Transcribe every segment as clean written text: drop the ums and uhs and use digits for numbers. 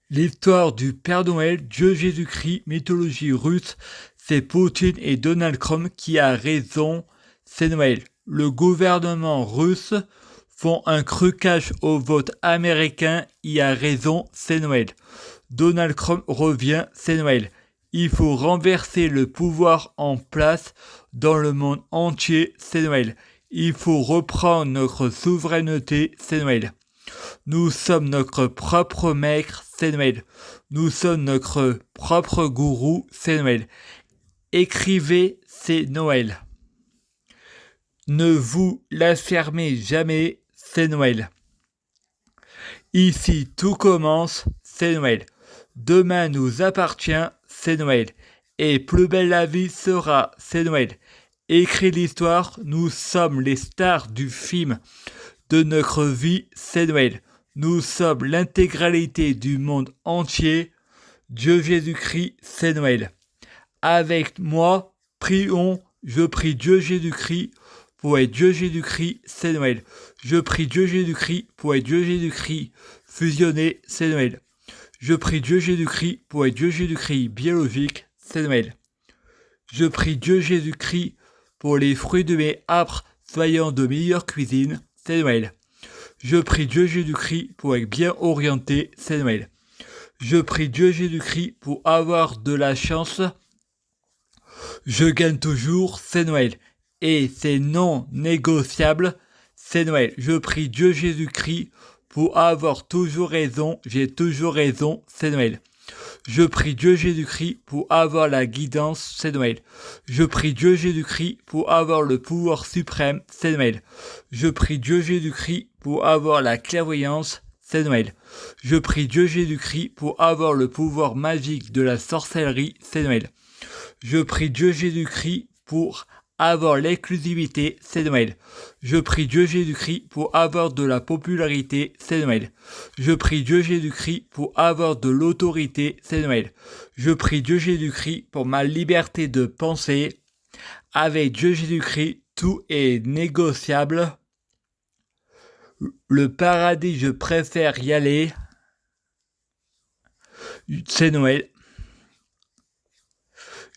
L'histoire du Père Noël, Dieu Jésus-Christ, mythologie russe, c'est Poutine et Donald Trump qui a raison, c'est Noël. Le gouvernement russe font un trucage au vote américain, il a raison, c'est Noël. Donald Trump revient, c'est Noël. Il faut renverser le pouvoir en place dans le monde entier, c'est Noël. Il faut reprendre notre souveraineté, c'est Noël. Nous sommes notre propre maître, c'est Noël. Nous sommes notre propre gourou, c'est Noël. Écrivez, c'est Noël. Ne vous la fermez jamais, c'est Noël. Ici tout commence, c'est Noël. Demain nous appartient, c'est Noël. Et plus belle la vie sera, c'est Noël. Écrit l'histoire, nous sommes les stars du film de notre vie, c'est Noël. Nous sommes l'intégralité du monde entier. Dieu Jésus-Christ, c'est Noël. Avec moi, prions, je prie Dieu Jésus-Christ pour être Dieu Jésus-Christ, c'est Noël. Je prie Dieu Jésus-Christ pour être Dieu Jésus-Christ fusionné, c'est Noël. Je prie Dieu Jésus-Christ pour être Dieu Jésus-Christ biologique, c'est Noël. Je prie Dieu Jésus-Christ pour les fruits de mes arbres soyant de meilleure cuisine, c'est Noël. Je prie Dieu Jésus-Christ pour être bien orienté, c'est Noël. Je prie Dieu Jésus-Christ pour avoir de la chance. Je gagne toujours, c'est Noël. Et c'est non négociable, c'est Noël. Je prie Dieu Jésus-Christ pour avoir toujours raison, j'ai toujours raison, c'est Noël. Je prie Dieu Jésus-Christ pour avoir la guidance, c'est Noël. Je prie Dieu Jésus-Christ pour avoir le pouvoir suprême, c'est Noël. Je prie Dieu Jésus-Christ pour avoir la clairvoyance, c'est Noël. Je prie Dieu Jésus-Christ pour avoir le pouvoir magique de la sorcellerie, c'est Noël. Je prie Dieu Jésus-Christ pour avoir l'exclusivité, c'est Noël. Je prie Dieu Jésus-Christ pour avoir de la popularité, c'est Noël. Je prie Dieu Jésus-Christ pour avoir de l'autorité, c'est Noël. Je prie Dieu Jésus-Christ pour ma liberté de penser. Avec Dieu Jésus-Christ, tout est négociable. Le paradis, je préfère y aller. C'est Noël.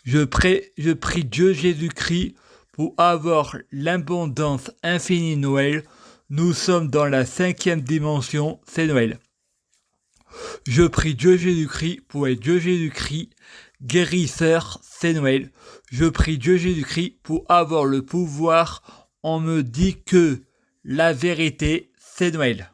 Je prie Dieu Jésus-Christ pour avoir l'abondance infinie Noël. Nous sommes dans la 5e dimension, c'est Noël. Je prie Dieu Jésus-Christ pour être Dieu Jésus-Christ guérisseur, c'est Noël. Je prie Dieu Jésus-Christ pour avoir le pouvoir. On me dit que la vérité, c'est Noël.